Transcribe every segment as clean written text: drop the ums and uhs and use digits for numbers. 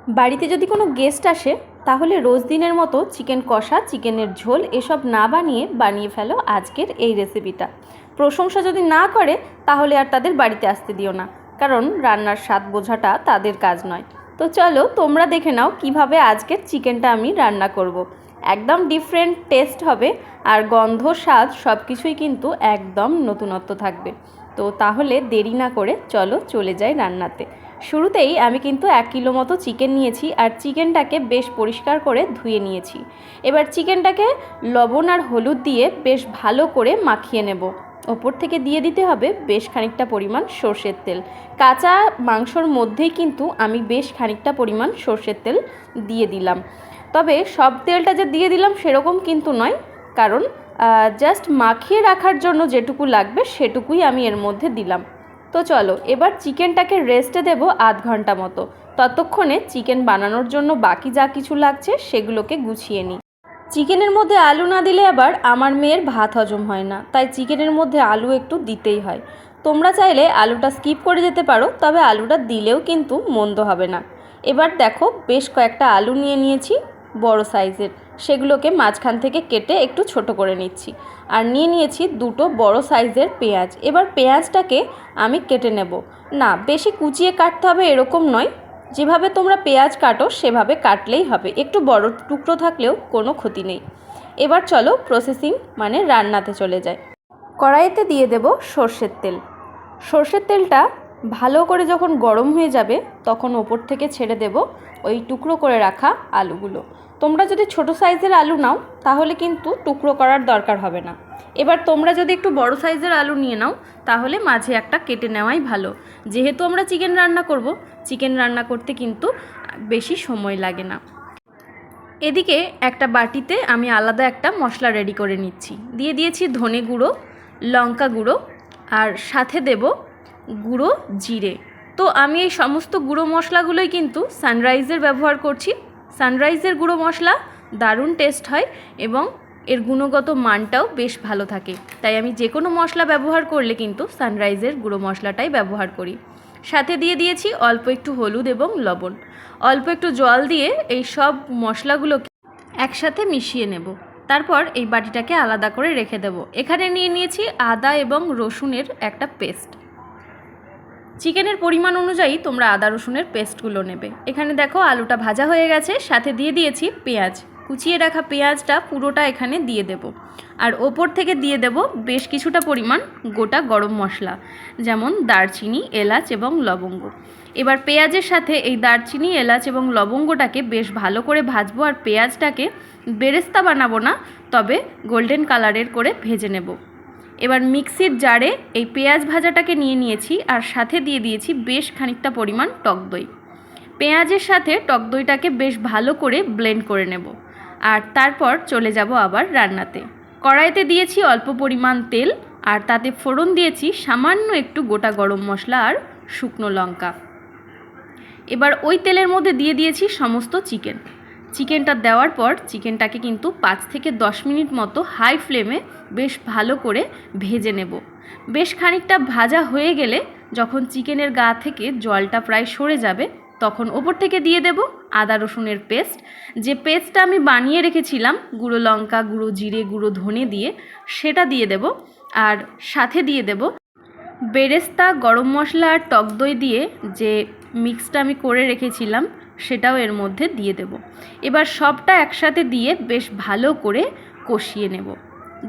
বাড়িতে যদি কোনো গেস্ট আসে তাহলে রোজ দিনের মতো চিকেন কষা, চিকেনের ঝোল এসব না বানিয়ে ফেলো আজকের এই রেসিপিটা। প্রশংসা যদি না করে তাহলে আর তাদের বাড়িতে আসতে দিও না, কারণ রান্নার স্বাদ বোঝাটা তাদের কাজ নয়। তো চলো তোমরা দেখে নাও কিভাবে আজকের চিকেনটা আমি রান্না করব। একদম ডিফারেন্ট টেস্ট হবে, আর গন্ধ, স্বাদ সব কিছুই কিন্তু একদম নতুনত্ব থাকবে। তো তাহলে দেরি না করে চলো চলে যাই রান্নাতে। শুরুতেই আমি কিন্তু 1 কিলো মতো চিকেন নিয়েছি, আর চিকেনটাকে বেশ পরিষ্কার করে ধুয়ে নিয়েছি। এবার চিকেনটাকে লবণ আর হলুদ দিয়ে বেশ ভালো করে মাখিয়ে নেব। ওপর থেকে দিয়ে দিতে হবে বেশ খানিকটা পরিমাণ সর্ষের তেল। কাঁচা মাংসর মধ্যেই কিন্তু আমি বেশ খানিকটা পরিমাণ সর্ষের তেল দিয়ে দিলাম। তবে সব তেলটা যে দিয়ে দিলাম সেরকম কিন্তু নয়, কারণ জাস্ট মাখিয়ে রাখার জন্য যেটুকু লাগবে সেটুকুই আমি এর মধ্যে দিলাম। তো চলো এবার চিকেনটাকে রেস্টে দেব আধ ঘন্টা মতো। ততক্ষণে চিকেন বানানোর জন্য বাকি যা কিছু লাগছে সেগুলোকে গুছিয়ে নিই। চিকেনের মধ্যে আলু না দিলে আবার আমার মেয়ের ভাত হজম হয় না, তাই চিকেনের মধ্যে আলু একটু দিতেই হয়। তোমরা চাইলে আলুটা স্কিপ করে যেতে পারো, তবে আলুটা দিলেও কিন্তু মন্দ হবে না। এবার দেখো বেশ কয়েকটা আলু নিয়েছি বড় সাইজের, সেগুলোকে মাঝখান থেকে কেটে একটু ছোট করে নিচ্ছি। আর নিয়েছি দুটো বড় সাইজের পেঁয়াজ। এবার পেঁয়াজটাকে আমি কেটে নেব। না বেশি কুচিয়ে কাটতে হবে এরকম নয়, যেভাবে তোমরা পেঁয়াজ কাটো সেভাবে কাটলেই হবে, একটু বড় টুকরো থাকলেও কোনো ক্ষতি নেই। এবার চলো প্রসেসিং মানে রান্নাতে চলে যায়। কড়াইতে দিয়ে দেব সর্ষের তেল। সর্ষের তেলটা ভালো করে যখন গরম হয়ে যাবে তখন ওপর থেকে ছেড়ে দেব ওই টুকরো করে রাখা আলুগুলো। তোমরা যদি ছোট সাইজের আলু নাও তাহলে কিন্তু টুকরো করার দরকার হবে না। এবার তোমরা যদি একটু বড় সাইজের আলু নিয়ে নাও তাহলে মাঝে একটা কেটে নেওয়াই ভালো। যেহেতু আমরা চিকেন রান্না করব, চিকেন রান্না করতে কিন্তু বেশি সময় লাগে না। এদিকে একটা বাটিতে আমি আলাদা একটা মশলা রেডি করে নিচ্ছি। দিয়ে দিয়েছি ধনে গুঁড়ো, লঙ্কা গুঁড়ো, আর সাথে দেব গুঁড়ো জিরে। তো আমি এই সমস্ত গুঁড়ো মশলাগুলোই কিন্তু সানরাইজের ব্যবহার করছি। সানরাইজের গুঁড়ো মশলা দারুণ টেস্ট হয় এবং এর গুণগত মানটাও বেশ ভালো থাকে, তাই আমি যে কোনো মশলা ব্যবহার করলে কিন্তু সানরাইজের গুঁড়ো মশলাটাই ব্যবহার করি। সাথে দিয়ে দিয়েছি অল্প একটু হলুদ এবং লবণ। অল্প একটু জল দিয়ে এই সব মশলাগুলোকে একসাথে মিশিয়ে নেব। তারপর এই বাটিটাকে আলাদা করে রেখে দেব। এখানে নিয়েছি আদা এবং রসুনের একটা পেস্ট। চিকেনের পরিমাণ অনুযায়ী তোমরা আদা রসুনের পেস্টগুলো নেবে। এখানে দেখো আলুটা ভাজা হয়ে গেছে, সাথে দিয়ে দিয়েছি পেঁয়াজ। কুচিয়ে রাখা পেঁয়াজটা পুরোটা এখানে দিয়ে দেব। আর ওপর থেকে দিয়ে দেব বেশ কিছুটা পরিমাণ গোটা গরম মশলা, যেমন দারচিনি, এলাচ এবং লবঙ্গ। এবার পেঁয়াজের সাথে এই দারচিনি, এলাচ এবং লবঙ্গটাকে বেশ ভালো করে ভাজবো। আর পেঁয়াজটাকে বেরেস্তা বানাবো না, তবে গোল্ডেন কালারের করে ভেজে নেব। এবার মিক্সির জারে এই পেঁয়াজ ভাজাটাকে নিয়েছি, আর সাথে দিয়ে দিয়েছি বেশ খানিকটা পরিমাণ টক দই। পেঁয়াজের সাথে টক দইটাকে বেশ ভালো করে ব্লেন্ড করে নেব। আর তারপর চলে যাব আবার রান্নাতে। কড়াইতে দিয়েছি অল্প পরিমাণ তেল, আর তাতে ফোড়ন দিয়েছি সামান্য একটু গোটা গরম মশলা আর শুকনো লঙ্কা। এবার ওই তেলের মধ্যে দিয়ে দিয়েছি সমস্ত চিকেনটা দেওয়ার পর চিকেনটাকে কিন্তু 5 থেকে 10 মিনিট মতো হাই ফ্লেমে বেশ ভালো করে ভেজে নেব। বেশ খানিকটা ভাজা হয়ে গেলে যখন চিকেনের গা থেকে জলটা প্রায় সরে যাবে তখন ওপর থেকে দিয়ে দেব আদা রসুনের পেস্ট। যে পেস্টটা আমি বানিয়ে রেখেছিলাম গুঁড়ো লঙ্কা, গুঁড়ো জিরে, গুঁড়ো ধনে দিয়ে, সেটা দিয়ে দেব। আর সাথে দিয়ে দেব বেরেস্তা, গরম মশলা আর টক দই দিয়ে যে মিক্সটা আমি করে রেখেছিলাম সেটাও এর মধ্যে দিয়ে দেব। এবার সবটা একসাথে দিয়ে বেশ ভালো করে কষিয়ে নেব।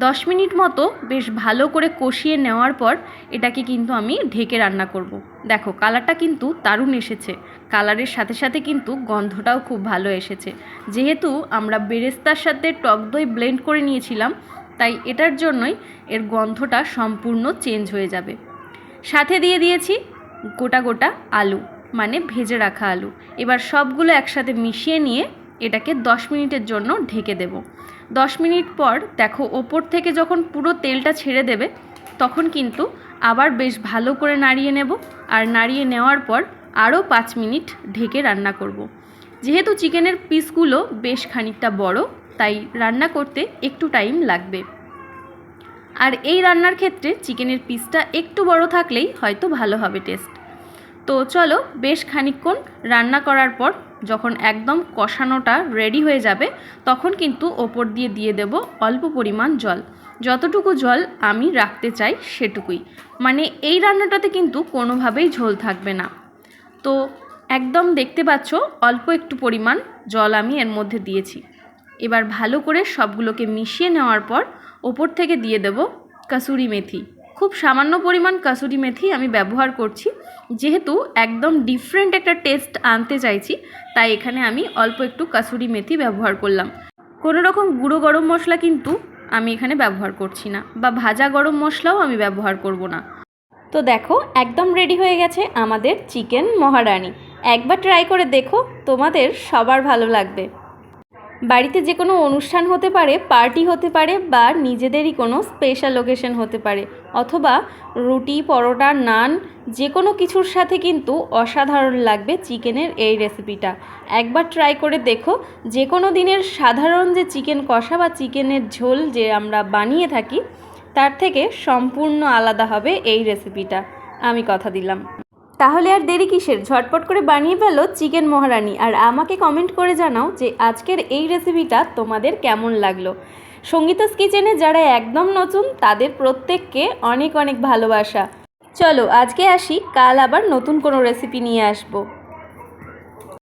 10 মিনিট মতো বেশ ভালো করে কষিয়ে নেওয়ার পর এটাকে কিন্তু আমি ঢেকে রান্না করব। দেখো কালারটা কিন্তু দারুণ এসেছে, কালারের সাথে সাথে কিন্তু গন্ধটাও খুব ভালো এসেছে। যেহেতু আমরা বেরেস্তার সাথে টক দই ব্লেন্ড করে নিয়েছিলাম, তাই এটার জন্যই এর গন্ধটা সম্পূর্ণ চেঞ্জ হয়ে যাবে। সাথে দিয়ে দিয়েছি গোটা আলু, মানে ভেজে রাখা আলু। এবার সবগুলো একসাথে মিশিয়ে নিয়ে এটাকে 10 মিনিটের জন্য ঢেকে দেব। 10 মিনিট পর দেখো ওপর থেকে যখন পুরো তেলটা ছেড়ে দেবে তখন কিন্তু আবার বেশ ভালো করে নাড়িয়ে নেব। আর নাড়িয়ে নেওয়ার পর আরও 5 মিনিট ঢেকে রান্না করব। যেহেতু চিকেনের পিসগুলো বেশ খানিকটা বড়, তাই রান্না করতে একটু টাইম লাগবে। আর এই রান্নার ক্ষেত্রে চিকেনের পিসটা একটু বড় থাকলেই হয়তো ভালো হবে টেস্ট। তো চলো বেশ খানিকক্ষণ রান্না করার পর যখন একদম কষানোটা রেডি হয়ে যাবে তখন কিন্তু ওপর দিয়ে দেব অল্প পরিমাণ জল, যতটুকু জল আমি রাখতে চাই সেটুকুই। মানে এই রান্নাটাতে কিন্তু কোনোভাবেই ঝোল থাকবে না। তো একদম দেখতে পাচ্ছ অল্প একটু পরিমাণ জল আমি এর মধ্যে দিয়েছি। এবার ভালো করে সবগুলোকে মিশিয়ে নেওয়ার পর ওপর থেকে দিয়ে দেব কাসুরি মেথি। খুব সামান্য পরিমাণ কাসুরি মেথি আমি ব্যবহার করছি, যেহেতু একদম ডিফারেন্ট একটা টেস্ট আনতে চাইছি, তাই এখানে আমি অল্প একটু কাসুরি মেথি ব্যবহার করলাম। কোনো রকম গুঁড়ো গরম মশলা কিন্তু আমি এখানে ব্যবহার করছি না, বা ভাজা গরম মশলাও আমি ব্যবহার করব না। তো দেখো একদম রেডি হয়ে গেছে আমাদের চিকেন মহারানি। একবার ট্রাই করে দেখো, তোমাদের সবার ভালো লাগবে। বাড়িতে যে কোনো অনুষ্ঠান হতে পারে, পার্টি হতে পারে, বা নিজেদেরই কোনো স্পেশাল ওকেশন হতে পারে, অথবা রুটি, পরোটা, নান যে কোনো কিছুর সাথে কিন্তু অসাধারণ লাগবে চিকেনের এই রেসিপিটা। একবার ট্রাই করে দেখো। যে কোনো দিনের সাধারণ যে চিকেন কষা বা চিকেনের ঝোল যে আমরা বানিয়ে থাকি, তার থেকে সম্পূর্ণ আলাদা হবে এই রেসিপিটা, আমি কথা দিলাম। তাহলে আর দেরি কিসের, ঝটপট করে বানিয়ে ফেলো চিকেন মহারানি, আর আমাকে কমেন্ট করে জানাও যে আজকের এই রেসিপিটা তোমাদের কেমন লাগলো। সঙ্গীতাস কিচেনে যারা একদম নতুন তাদের প্রত্যেককে অনেক অনেক ভালোবাসা। চলো আজকে আসি, কাল আবার নতুন কোনো রেসিপি নিয়ে আসবো।